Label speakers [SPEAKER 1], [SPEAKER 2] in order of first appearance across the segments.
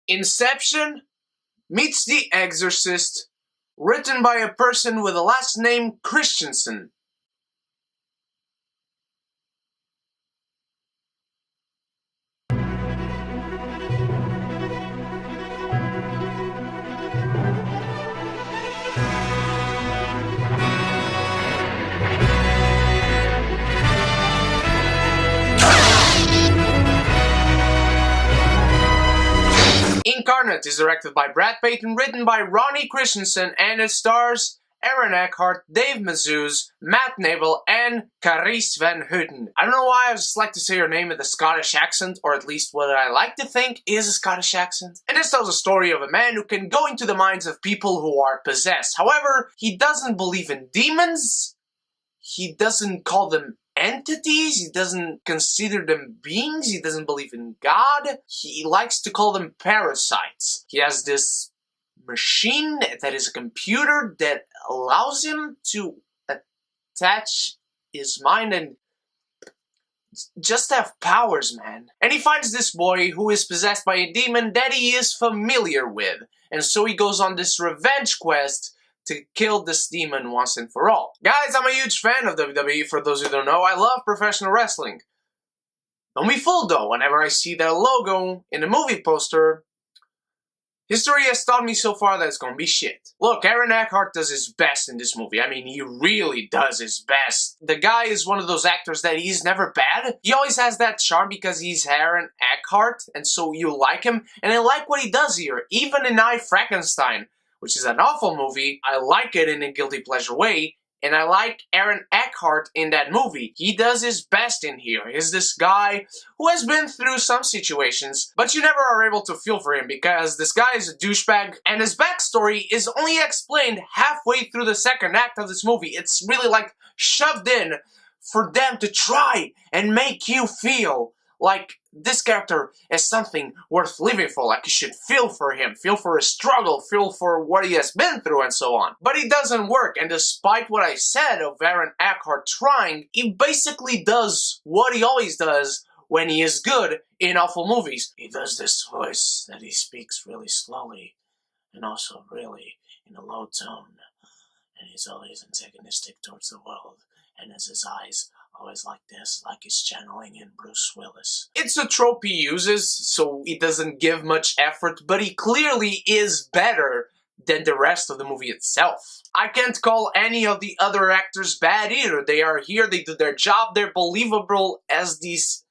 [SPEAKER 1] Inception meets The Exorcist, written by a person with the last name Christensen. Incarnate is directed by Brad Payton, written by Ronnie Christensen, and it stars Aaron Eckhart, Dave Mazouz, Matt Nable, and Carice Van Houten. I don't know why, I just like to say her name with a Scottish accent, or at least what I like to think is a Scottish accent. And this tells a story of a man who can go into the minds of people who are possessed. However, he doesn't believe in demons, he doesn't call them entities, he doesn't consider them beings, he doesn't believe in God, he likes to call them parasites. He has this machine that is a computer that allows him to attach his mind and just have powers, man. And he finds this boy who is possessed by a demon that he is familiar with, and so he goes on this revenge quest to kill this demon once and for all. Guys, I'm a huge fan of WWE, for those who don't know. I love professional wrestling. Don't be fooled though, whenever I see that logo in the movie poster, history has taught me so far that it's gonna be shit. Look, Aaron Eckhart does his best in this movie. I mean, he really does his best. The guy is one of those actors that he's never bad. He always has that charm because he's Aaron Eckhart, and so you like him. And I like what he does here, even in I, Frankenstein, which is an awful movie. I like it in a guilty pleasure way, and I like Aaron Eckhart in that movie. He does his best in here. He's this guy who has been through some situations, but you never are able to feel for him because this guy is a douchebag, and his backstory is only explained halfway through the second act of this movie. It's really like shoved in for them to try and make you feel like this character is something worth living for, like you should feel for him, feel for his struggle, feel for what he has been through, and so on. But it doesn't work, and despite what I said of Aaron Eckhart trying, he basically does what he always does when he is good in awful movies. He does this voice that he speaks really slowly, and also really in a low tone, and he's always antagonistic towards the world, and as his eyes always like this, like he's channeling in Bruce Willis. It's a trope he uses, so he doesn't give much effort, but he clearly is better than the rest of the movie itself. I can't call any of the other actors bad either. They are here, they do their job, they're believable as these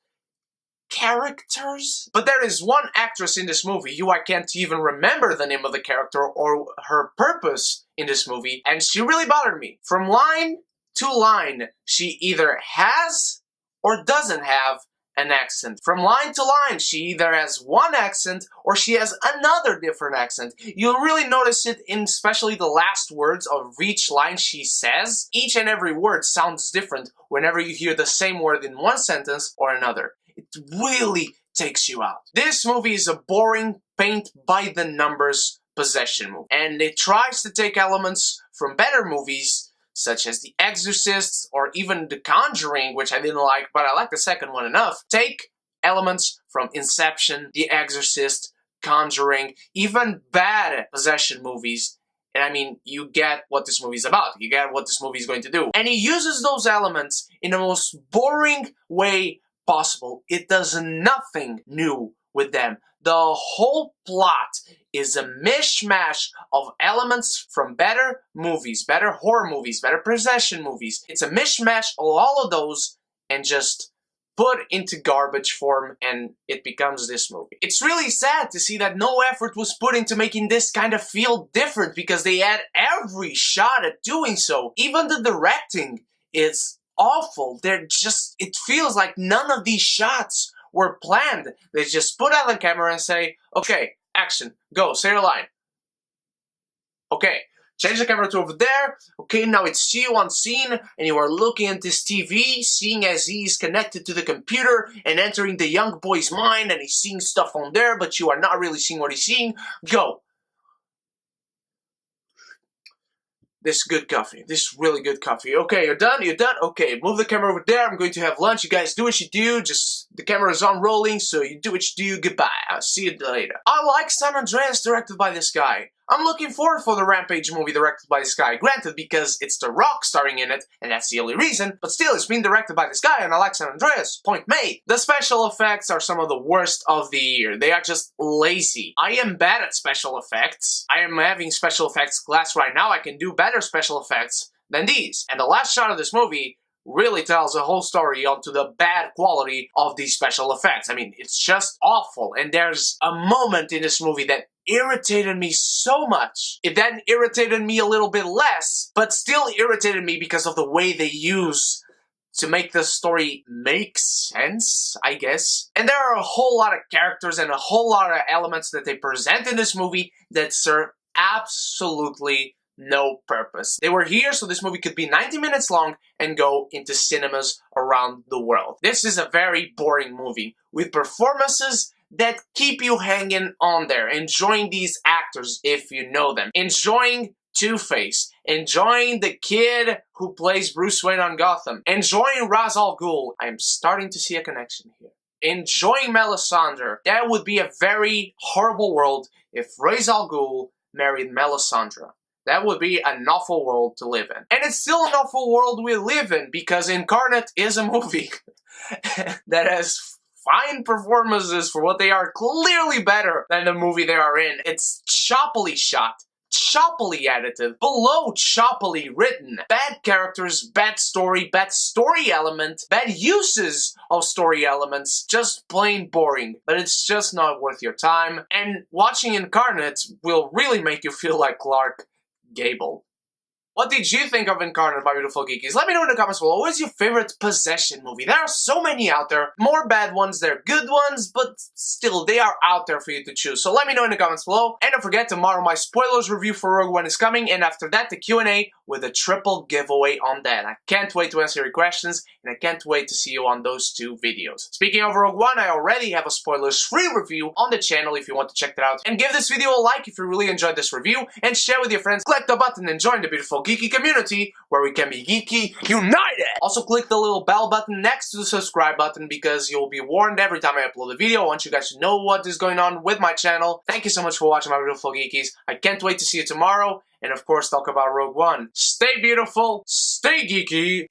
[SPEAKER 1] characters. But there is one actress in this movie who I can't even remember the name of the character or her purpose in this movie, and she really bothered me. From line to line, she either has or doesn't have an accent. From line to line, she either has one accent or she has another different accent. You'll really notice it in especially the last words of each line she says. Each and every word sounds different whenever you hear the same word in one sentence or another. It really takes you out. This movie is a boring, paint-by-the-numbers possession movie, and it tries to take elements from better movies such as The Exorcist, or even The Conjuring, which I didn't like, but I like the second one enough. Take elements from Inception, The Exorcist, Conjuring, even bad possession movies, and I mean, you get what this movie's about. You get what this movie is going to do. And he uses those elements in the most boring way possible. It does nothing new with them. The whole plot is a mishmash of elements from better movies, better horror movies, better possession movies. It's a mishmash of all of those and just put into garbage form, and it becomes this movie. It's really sad to see that no effort was put into making this kind of feel different because they had every shot at doing so. Even the directing is awful. It feels like none of these shots were planned. They just put out the camera and say, okay, action, go, say your line. Okay, change the camera to over there. Okay, now it's you on scene, and you are looking at this TV, seeing as he's connected to the computer and entering the young boy's mind, and he's seeing stuff on there, but you are not really seeing what he's seeing. Go. this good coffee. This really good coffee. Okay, you're done? You're done? Okay, move the camera over there. I'm going to have lunch. You guys do what you do. Just, the camera is on rolling, so you do what you do. Goodbye. I'll see you later. I like San Andreas, directed by this guy. I'm looking forward for the Rampage movie directed by this guy. Granted, because it's The Rock starring in it, and that's the only reason, but still, it's being directed by this guy, and I like San Andreas. Point made. The special effects are some of the worst of the year. They are just lazy. I am bad at special effects. I am having special effects class right now. I can do better special effects than these. And the last shot of this movie really tells a whole story onto the bad quality of these special effects. I mean, it's just awful. And there's a moment in this movie that irritated me so much. It then irritated me a little bit less, but still irritated me because of the way they use to make the story make sense, I guess. And there are a whole lot of characters and a whole lot of elements that they present in this movie that serve absolutely no purpose. They were here so this movie could be 90 minutes long and go into cinemas around the world. This is a very boring movie with performances that keep you hanging on there, enjoying these actors if you know them, enjoying Two-Face, enjoying the kid who plays Bruce Wayne on Gotham, enjoying Ra's al Ghul. I am starting to see a connection here. Enjoying Melisandre. That would be a very horrible world if Ra's al Ghul married Melisandre. That would be an awful world to live in. And it's still an awful world we live in because Incarnate is a movie that has fine performances for what they are, clearly better than the movie they are in. It's choppily shot, choppily edited, below choppily written. Bad characters, bad story element, bad uses of story elements, just plain boring. But it's just not worth your time. And watching Incarnate will really make you feel like Clark Gable. What did you think of Incarnate, my beautiful geekies? Let me know in the comments below. What is your favorite possession movie? There are so many out there. More bad ones, there are good ones, but still, they are out there for you to choose. So let me know in the comments below. And don't forget, tomorrow my spoilers review for Rogue One is coming, and after that, the Q&A with a triple giveaway on that. I can't wait to answer your questions, and I can't wait to see you on those two videos. Speaking of Rogue One, I already have a spoilers-free review on the channel if you want to check that out. And give this video a like if you really enjoyed this review, and share with your friends. Click the button and join the beautiful geeky community where we can be geeky united. Also click the little bell button next to the subscribe button because you'll be warned every time I upload a video. I want you guys to know what is going on with my channel. Thank you so much for watching, my beautiful geekies. I can't wait to see you tomorrow and of course talk about Rogue One. Stay beautiful, stay geeky,